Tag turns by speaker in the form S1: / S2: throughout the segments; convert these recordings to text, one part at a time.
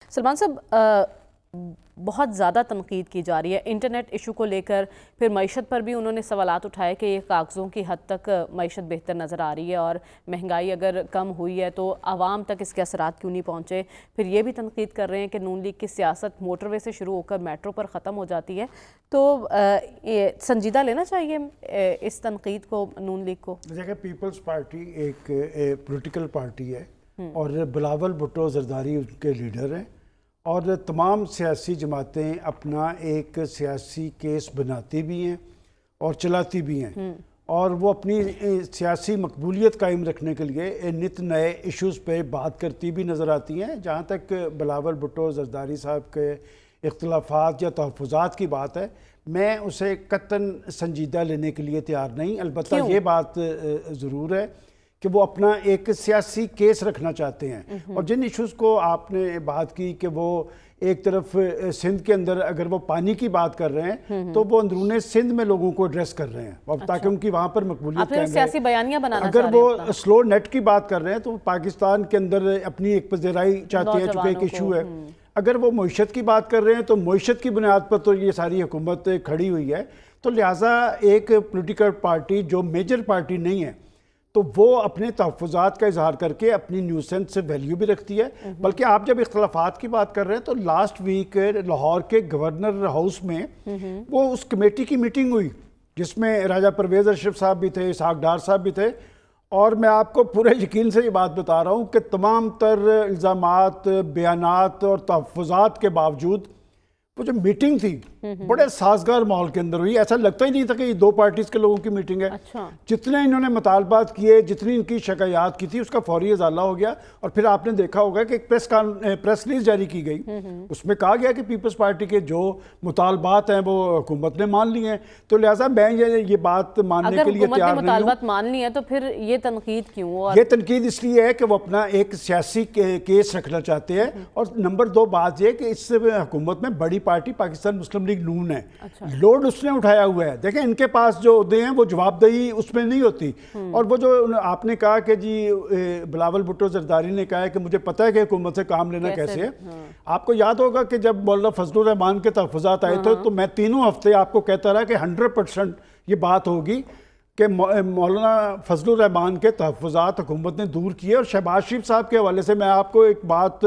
S1: سلمان صاحب، بہت زیادہ تنقید کی جا رہی ہے انٹرنیٹ ایشو کو لے کر، پھر معیشت پر بھی انہوں نے سوالات اٹھائے کہ یہ کاغذوں کی حد تک معیشت بہتر نظر آ رہی ہے اور مہنگائی اگر کم ہوئی ہے تو عوام تک اس کے اثرات کیوں نہیں پہنچے۔ پھر یہ بھی تنقید کر رہے ہیں کہ نون لیگ کی سیاست موٹر وے سے شروع ہو کر میٹرو پر ختم ہو جاتی ہے، تو سنجیدہ لینا چاہیے اس تنقید کو نون لیگ کو؟
S2: دیکھیں، پیپلز پارٹی ایک پولیٹیکل پارٹی ہے اور بلاول بھٹو زرداری ان کے لیڈر ہیں، اور تمام سیاسی جماعتیں اپنا ایک سیاسی کیس بناتی بھی ہیں اور چلاتی بھی ہیں، اور وہ اپنی سیاسی مقبولیت قائم رکھنے کے لیے نت نئے ایشوز پہ بات کرتی بھی نظر آتی ہیں۔ جہاں تک بلاول بھٹو زرداری صاحب کے اختلافات یا تحفظات کی بات ہے، میں اسے قطعاً سنجیدہ لینے کے لیے تیار نہیں۔ البتہ یہ بات ضرور ہے کہ وہ اپنا ایک سیاسی کیس رکھنا چاہتے ہیں، اور جن ایشوز کو آپ نے بات کی کہ وہ ایک طرف سندھ کے اندر اگر وہ پانی کی بات کر رہے ہیں تو وہ اندرون سندھ میں لوگوں کو ایڈریس کر رہے ہیں تاکہ ان کی وہاں پر مقبولیت قائم
S1: سیاسی بیانیاں بنانا
S2: اگر وہ سلو نیٹ کی بات کر رہے ہیں تو پاکستان کے اندر اپنی ایک پذیرائی چاہتے ہیں، چونکہ ایک ایشو ہے۔ اگر وہ معیشت کی بات کر رہے ہیں تو معیشت کی بنیاد پر تو یہ ساری حکومت کھڑی ہوئی ہے، تو لہٰذا ایک پولیٹیکل پارٹی جو میجر پارٹی نہیں ہے تو وہ اپنے تحفظات کا اظہار کر کے اپنی نیوسنس سے ویلیو بھی رکھتی ہے۔ بلکہ آپ جب اختلافات کی بات کر رہے ہیں تو لاسٹ ویک لاہور کے گورنر ہاؤس میں وہ اس کمیٹی کی میٹنگ ہوئی جس میں راجہ پرویز اشرف صاحب بھی تھے، اسحاق ڈار صاحب بھی تھے، اور میں آپ کو پورے یقین سے یہ بات بتا رہا ہوں کہ تمام تر الزامات، بیانات اور تحفظات کے باوجود وہ جو میٹنگ تھی بڑے سازگار ماحول کے اندر ہوئی۔ ایسا لگتا ہی نہیں تھا کہ یہ دو پارٹیز کے لوگوں کی میٹنگ ہے۔ جتنے انہوں نے مطالبات کیے، جتنی ان کی شکایات کی تھی، اس کا فوری ازالہ ہو گیا، اور پھر آپ نے دیکھا ہوگا کہ ایک پریس ریلیز جاری کی گئی، اس میں کہا گیا کہ پیپلز پارٹی کے جو مطالبات ہیں وہ حکومت نے مان لی ہیں۔ تو لہٰذا میں یہ بات ماننے کے لیے تیار نہیں ہوں۔
S1: اگر حکومت نے مطالبات مان لی ہیں تو پھر یہ تنقید کیوں؟
S2: یہ تنقید اس لیے ہے کہ وہ اپنا ایک سیاسی کیس رکھنا چاہتے ہیں، اور نمبر دو بات یہ کہ اس حکومت میں بڑی پارٹی پاکستان مسلم لیگ نون ہے، لوڈ اس نے اٹھایا ہوا ہے۔ دیکھیں، ان کے پاس جو عہدے ہیں وہ جواب دہی اس میں نہیں ہوتی، اور وہ جو آپ نے کہا کہ جی بلاول بھٹو زرداری نے کہا ہے کہ مجھے پتہ ہے کہ حکومت سے کام لینا کیسے ہے۔ آپ کو یاد ہوگا کہ جب مولانا فضل الرحمان کے تحفظات آئے تھے تو میں تینوں ہفتے آپ کو کہتا رہا کہ 100% یہ بات ہوگی کہ مولانا فضل الرحمان کے تحفظات حکومت نے دور کیے، اور شہباز شریف صاحب کے حوالے سے میں آپ کو ایک بات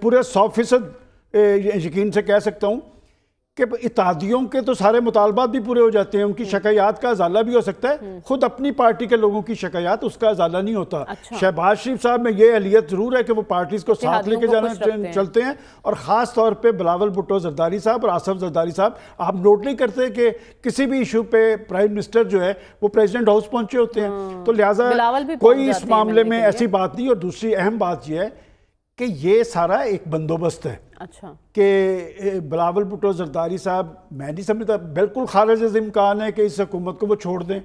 S2: پورے 100% یقین سے کہہ سکتا ہوں کہ اتحادیوں کے تو سارے مطالبات بھی پورے ہو جاتے ہیں، ان کی شکایات کا ازالہ بھی ہو سکتا ہے، خود اپنی پارٹی کے لوگوں کی شکایات اس کا ازالہ نہیں ہوتا۔ شہباز شریف صاحب میں یہ اہلیت ضرور ہے کہ وہ پارٹیز کو ساتھ لے کے جانا چلتے ہیں، اور خاص طور پہ بلاول بھٹو زرداری صاحب اور آصف زرداری صاحب، آپ نوٹ نہیں کرتے کہ کسی بھی ایشو پہ پرائم منسٹر جو ہے وہ پریزیڈنٹ ہاؤس پہنچے ہوتے ہیں، تو لہٰذا کوئی اس معاملے میں ایسی بات نہیں۔ اور دوسری اہم بات یہ ہے کہ یہ سارا ایک بندوبست ہے کہ بلاول بھٹو زرداری صاحب، میں نہیں سمجھتا، بالکل خارج از امکان ہے کہ اس حکومت کو وہ چھوڑ دیں۔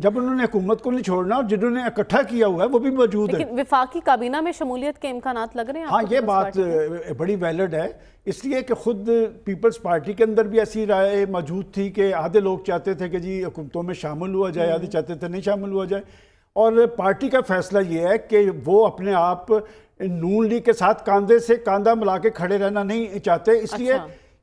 S2: جب انہوں نے حکومت کو نہیں چھوڑنا، اور جنہوں نے اکٹھا کیا ہوا ہے وہ بھی موجود ہے۔
S1: لیکن وفاقی کابینہ میں شمولیت کے امکانات لگ رہے ہیں؟
S2: ہاں، یہ بات بڑی ویلڈ ہے، اس لیے کہ خود پیپلز پارٹی کے اندر بھی ایسی رائے موجود تھی کہ آدھے لوگ چاہتے تھے کہ جی حکومتوں میں شامل ہوا جائے، آدھے چاہتے تھے نہیں شامل ہوا جائے، اور پارٹی کا فیصلہ یہ ہے کہ وہ اپنے آپ نون لیگ کے ساتھ کاندھے سے کاندھا ملا کے کھڑے رہنا نہیں چاہتے، اس لیے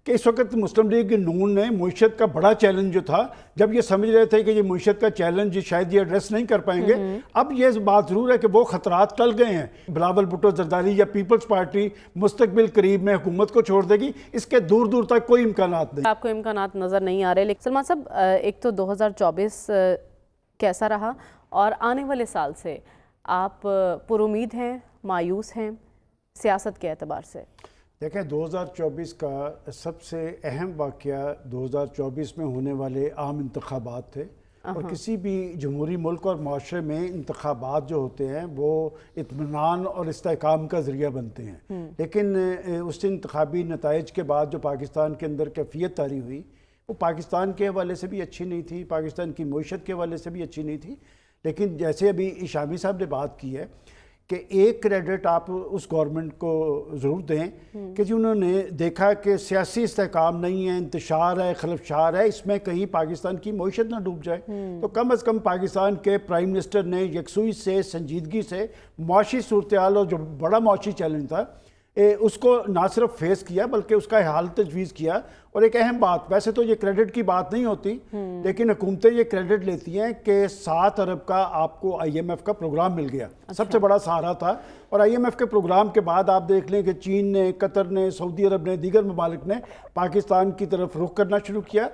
S2: کہ اس وقت مسلم لیگ نون نے معیشت کا بڑا چیلنج جو تھا، جب یہ سمجھ رہے تھے کہ یہ معیشت کا چیلنج شاید یہ ایڈریس نہیں کر پائیں گے، اب یہ بات ضرور ہے کہ وہ خطرات ٹل گئے ہیں۔ بلاول بھٹو زرداری یا پیپلز پارٹی مستقبل قریب میں حکومت کو چھوڑ دے گی، اس کے دور دور تک کوئی امکانات نہیں۔
S1: آپ کو امکانات نظر نہیں آ رہے۔ لیکن سلمان صاحب، ایک تو 2024 کیسا رہا، اور آنے والے سال سے آپ پر امید ہیں، مایوس ہیں سیاست کے اعتبار سے؟
S2: دیکھیں، 2024 کا سب سے اہم واقعہ 2024 میں ہونے والے عام انتخابات تھے، اور کسی بھی جمہوری ملک اور معاشرے میں انتخابات جو ہوتے ہیں وہ اطمینان اور استحکام کا ذریعہ بنتے ہیں، لیکن اس انتخابی نتائج کے بعد جو پاکستان کے اندر کیفیت طاری ہوئی وہ پاکستان کے حوالے سے بھی اچھی نہیں تھی، پاکستان کی معیشت کے حوالے سے بھی اچھی نہیں تھی۔ لیکن جیسے ابھی شامی صاحب نے بات کی ہے کہ ایک کریڈٹ آپ اس گورنمنٹ کو ضرور دیں کہ جی انہوں نے دیکھا کہ سیاسی استحکام نہیں ہے، انتشار ہے، خلفشار ہے، اس میں کہیں پاکستان کی معیشت نہ ڈوب جائے، تو کم از کم پاکستان کے پرائم منسٹر نے یکسوئی سے، سنجیدگی سے معاشی صورتحال اور جو بڑا معاشی چیلنج تھا اس کو نہ صرف فیس کیا بلکہ اس کا حل تجویز کیا. اور ایک اہم بات، ویسے تو یہ کریڈٹ کی بات نہیں ہوتی لیکن حکومتیں یہ کریڈٹ لیتی ہیں کہ 7 ارب کا آپ کو IMF کا پروگرام مل گیا. سب سے بڑا سہارا تھا. اور IMF کے پروگرام کے بعد آپ دیکھ لیں کہ چین نے، قطر نے، سعودی عرب نے، دیگر ممالک نے پاکستان کی طرف رخ کرنا شروع کیا.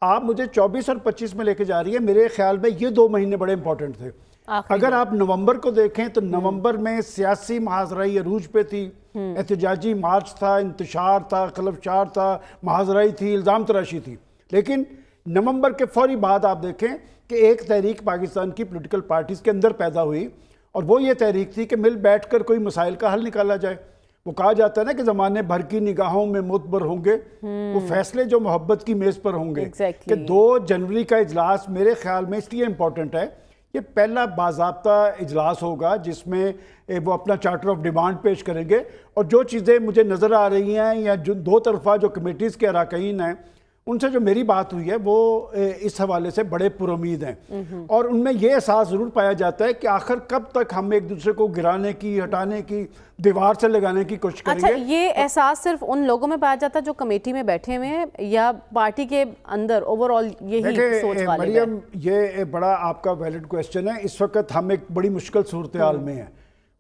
S2: آپ مجھے 24 اور 25 میں لے کے جا رہی ہے. میرے خیال میں یہ 2 مہینے بڑے امپورٹنٹ تھے. اگر آپ نومبر کو دیکھیں تو نومبر میں سیاسی محاذرہ عروج پہ تھی، احتجاجی مارچ تھا، انتشار تھا، خلفشار تھا، محاذرہ تھی، الزام تراشی تھی. لیکن نومبر کے فوری بعد آپ دیکھیں کہ ایک تحریک پاکستان کی پولیٹیکل پارٹیز کے اندر پیدا ہوئی اور وہ یہ تحریک تھی کہ مل بیٹھ کر کوئی مسائل کا حل نکالا جائے. وہ کہا جاتا ہے نا کہ زمانے بھر کی نگاہوں میں معتبر ہوں گے وہ فیصلے جو محبت کی میز پر ہوں گے. کہ 2 جنوری کا اجلاس میرے خیال میں اس لیے امپورٹنٹ ہے، یہ پہلا باضابطہ اجلاس ہوگا جس میں وہ اپنا چارٹر آف ڈیمانڈ پیش کریں گے. اور جو چیزیں مجھے نظر آ رہی ہیں یا جو 2 طرفہ جو کمیٹیز کے اراکین ہیں ان سے جو میری بات ہوئی ہے وہ اس حوالے سے بڑے پر امید ہیں. اور ان میں یہ احساس ضرور پایا جاتا ہے کہ آخر کب تک ہم ایک دوسرے کو گرانے کی، ہٹانے کی، دیوار سے لگانے کی کوشش کریں گے.
S1: اچھا، یہ احساس صرف ان لوگوں میں پایا جاتا ہے جو کمیٹی میں بیٹھے ہوئے ہیں یا پارٹی کے اندر اوور آل یہی سوچ والے ہیں؟
S2: مریم، یہ بڑا آپ کا ویلڈ کویسچن ہے. اس وقت ہم ایک بڑی مشکل صورتحال میں ہیں.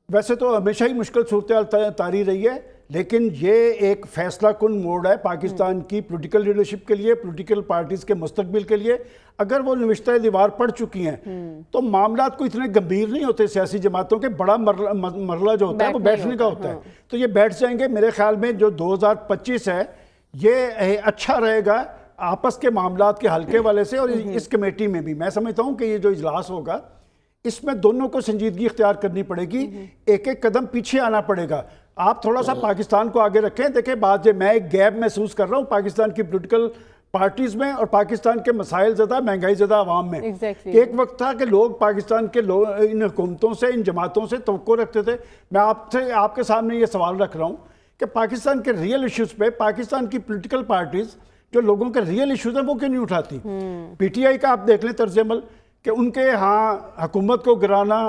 S2: ویسے تو ہمیشہ ہی مشکل صورتحال طاری رہی ہے لیکن یہ ایک فیصلہ کن موڑ ہے پاکستان کی پولیٹیکل لیڈرشپ کے لیے، پولیٹیکل پارٹیز کے مستقبل کے لیے. اگر وہ نوشتہ دیوار پڑ چکی ہیں تو معاملات کو اتنے گمبھیر نہیں ہوتے. سیاسی جماعتوں کے بڑا مرحلہ جو ہوتا ہے وہ بیٹھنے کا ہوتا ہے. تو یہ بیٹھ جائیں گے. میرے خیال میں جو 2025 ہے یہ اچھا رہے گا آپس کے معاملات کے حل کے والے سے. اور اس کمیٹی میں بھی میں سمجھتا ہوں کہ یہ جو اجلاس ہوگا اس میں دونوں کو سنجیدگی اختیار کرنی پڑے گی. ایک ایک قدم پیچھے آنا پڑے گا. آپ تھوڑا سا پاکستان کو آگے رکھیں. دیکھیں بات میں ایک گیپ محسوس کر رہا ہوں پاکستان کی پولیٹیکل پارٹیز میں اور پاکستان کے مسائل زدہ، مہنگائی زدہ عوام میں. ایک وقت تھا کہ لوگ پاکستان کے ان حکومتوں سے، ان جماعتوں سے توقع رکھتے تھے. میں آپ کے سامنے یہ سوال رکھ رہا ہوں کہ پاکستان کے ریئل ایشوز پہ پاکستان کی پولیٹیکل پارٹیز جو لوگوں کے ریئل ایشوز ہیں وہ کیوں نہیں اٹھاتی؟ PTI کا آپ دیکھ لیں طرز عمل کہ ان کے ہاں حکومت کو گرانا،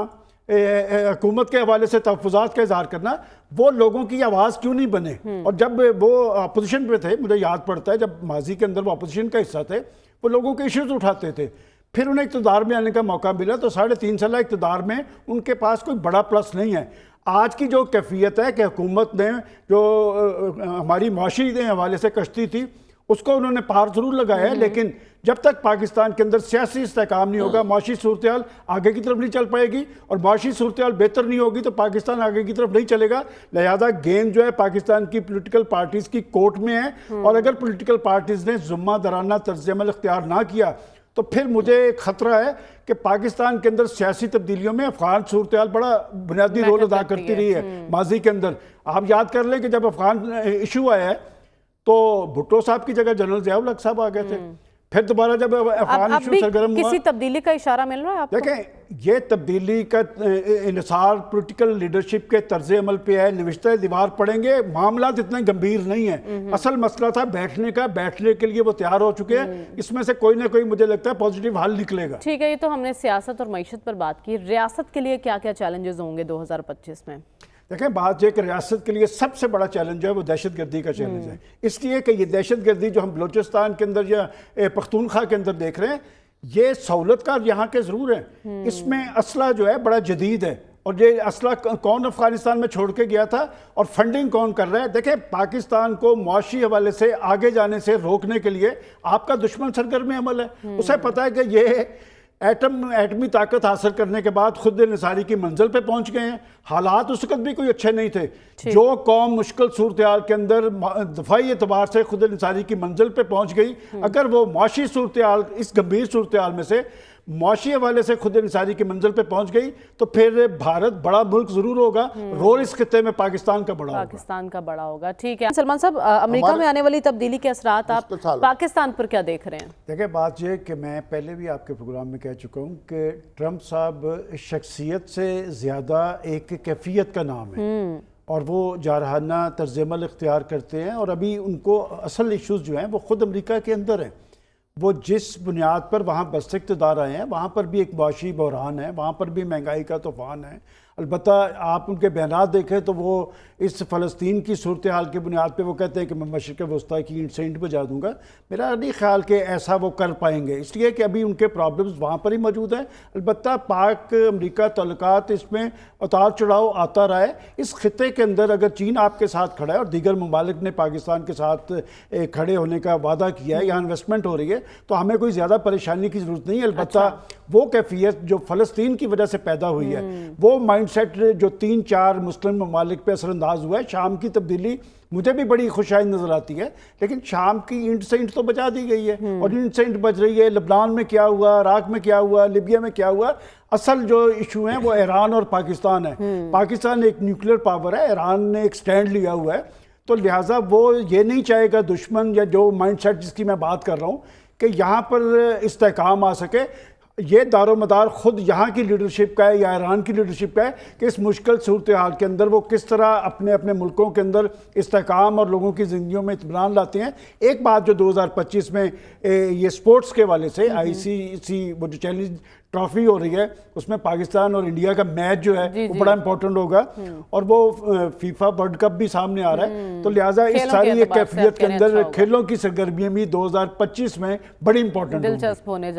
S2: حکومت کے حوالے سے تحفظات کا اظہار کرنا، وہ لوگوں کی آواز کیوں نہیں بنے؟ اور جب وہ اپوزیشن پہ تھے، مجھے یاد پڑتا ہے جب ماضی کے اندر وہ اپوزیشن کا حصہ تھے، وہ لوگوں کے ایشوز اٹھاتے تھے. پھر انہیں اقتدار میں آنے کا موقع ملا تو 3.5 سالہ اقتدار میں ان کے پاس کوئی بڑا پلس نہیں ہے. آج کی جو کیفیت ہے کہ حکومت نے جو ہماری معاشی حوالے سے کشتی تھی اس کو انہوں نے پار ضرور لگایا ہے لیکن جب تک پاکستان کے اندر سیاسی استحکام نہیں ہوگا، معاشی صورتحال آگے کی طرف نہیں چل پائے گی. اور معاشی صورتحال بہتر نہیں ہوگی تو پاکستان آگے کی طرف نہیں چلے گا. لہذا گیند جو ہے پاکستان کی پولیٹیکل پارٹیز کی کورٹ میں ہے. اور اگر پولیٹیکل پارٹیز نے ذمہ دارانہ طرز عمل اختیار نہ کیا تو پھر مجھے خطرہ ہے کہ پاکستان کے اندر سیاسی تبدیلیوں میں افغان صورتحال بڑا بنیادی رول ادا کرتی رہی ہے ماضی کے اندر. آپ یاد کر لیں کہ جب افغان ایشو آیا ہے تو بھٹو صاحب کی جگہ جنرل ضیاء الحق صاحب آ گئے تھے. پھر دوبارہ جب افغان ایشو سرگرم ہوا،
S1: کسی تبدیلی کا اشارہ مل رہا ہے آپ کو؟
S2: دیکھیں یہ تبدیلی کا انحصار پولیٹیکل لیڈرشپ کے طرز عمل پہ ہے. نوشتہ دیوار پڑیں گے، معاملات اتنے گمبھیر نہیں ہیں. اصل مسئلہ تھا بیٹھنے کا. بیٹھنے کے لیے وہ تیار ہو چکے ہیں. اس میں سے کوئی نہ کوئی مجھے لگتا ہے پازیٹیو حل نکلے گا.
S1: ٹھیک ہے، یہ تو ہم نے سیاست اور معیشت پر بات کی. ریاست کے لیے کیا کیا چیلنجز ہوں گے 2025 میں؟
S2: دیکھیں بات یہ کہ ریاست کے لیے سب سے بڑا چیلنج ہے وہ دہشت گردی کا چیلنج ہے. اس لیے کہ یہ دہشت گردی جو ہم بلوچستان کے اندر یا پختونخوا کے اندر دیکھ رہے ہیں یہ سہولت کار یہاں کے ضرور ہیں. اس میں اسلحہ جو ہے بڑا جدید ہے. اور یہ اسلحہ کون افغانستان میں چھوڑ کے گیا تھا اور فنڈنگ کون کر رہا ہے؟ دیکھیں پاکستان کو معاشی حوالے سے آگے جانے سے روکنے کے لیے آپ کا دشمن سرگرم عمل ہے. اسے پتہ ہے کہ یہ ایٹمی طاقت حاصل کرنے کے بعد خود انحصاری کی منزل پہ پہنچ گئے ہیں. حالات اس وقت بھی کوئی اچھے نہیں تھے. جو قوم مشکل صورتحال کے اندر دفاعی اعتبار سے خود انحصاری کی منزل پہ پہنچ گئی، اگر وہ معاشی صورتحال اس گمبھیر صورتحال میں سے معاشی حوالے سے خود انحصاری کی منزل پہ پہنچ گئی تو پھر بھارت بڑا ملک ضرور ہوگا. رول اس خطے میں پاکستان کا بڑا ہوگا.
S1: ٹھیک ہے سلمان صاحب، امریکہ میں آنے والی تبدیلی کے اثرات آپ پاکستان پر کیا دیکھ رہے ہیں؟
S2: دیکھیں بات یہ کہ میں پہلے بھی آپ کے پروگرام میں کہہ چکا ہوں کہ ٹرمپ صاحب شخصیت سے زیادہ ایک کیفیت کا نام ہے اور وہ جارحانہ طرز عمل اختیار کرتے ہیں. اور ابھی ان کو اصل ایشوز جو ہیں وہ خود امریکہ کے اندر ہیں. وہ جس بنیاد پر وہاں بس اقتدار آئے ہیں وہاں پر بھی ایک معاشی بحران ہے، وہاں پر بھی مہنگائی کا طوفان ہے. البتہ آپ ان کے بیانات دیکھیں تو وہ اس فلسطین کی صورتحال کی بنیاد پہ وہ کہتے ہیں کہ میں مشرق وسطیٰ کی اینٹ سے اینٹ بجا دوں گا. میرا نہیں خیال کہ ایسا وہ کر پائیں گے، اس لیے کہ ابھی ان کے پرابلمز وہاں پر ہی موجود ہیں. البتہ پاک امریکہ تعلقات اس میں اتار چڑھاؤ آتا رہا ہے. اس خطے کے اندر اگر چین آپ کے ساتھ کھڑا ہے اور دیگر ممالک نے پاکستان کے ساتھ کھڑے ہونے کا وعدہ کیا ہے، یہاں انویسٹمنٹ ہو رہی ہے، تو ہمیں کوئی زیادہ پریشانی کی ضرورت نہیں ہے. البتہ وہ کیفیت جو فلسطین کی وجہ سے پیدا ہوئی ہے، وہ مائنڈ سیٹ جو 3-4 مسلم ممالک پہ اثر انداز ہوا ہے. شام کی تبدیلی مجھے بھی بڑی خوشائند نظر آتی ہے، لیکن شام کی اینٹ سے اینٹ تو بچا دی گئی ہے اور اینٹ سے اینٹ بچ رہی ہے. لبنان میں کیا ہوا، عراق میں کیا ہوا، لیبیا میں کیا ہوا، اصل جو ایشو ہیں وہ ایران اور پاکستان ہے. پاکستان ایک نیوکلیر پاور ہے، ایران نے ایک سٹینڈ لیا ہوا ہے، تو لہٰذا وہ یہ نہیں چاہے گا دشمن یا جو مائنڈ سیٹ جس کی میں بات کر رہا ہوں کہ یہاں پر استحکام آ سکے. یہ دار و مدار خود یہاں کی لیڈرشپ کا ہے یا ایران کی لیڈرشپ کا ہے کہ اس مشکل صورتحال کے اندر وہ کس طرح اپنے اپنے ملکوں کے اندر استحکام اور لوگوں کی زندگیوں میں اطمینان لاتے ہیں. ایک بات جو 2025 میں یہ سپورٹس کے والے سے ICC وہ جو چیلنج ٹرافی ہو رہی ہے، اس میں پاکستان اور انڈیا کا میچ جو ہے وہ بڑا امپورٹنٹ ہوگا، اور وہ فیفا ورلڈ کپ بھی سامنے آ رہا ہے. تو لہٰذا اس ساری ایک کیفیت کے اندر کھیلوں کی سرگرمیاں بھی 2025 میں بڑی امپورٹنٹ
S1: دلچسپ ہونے جا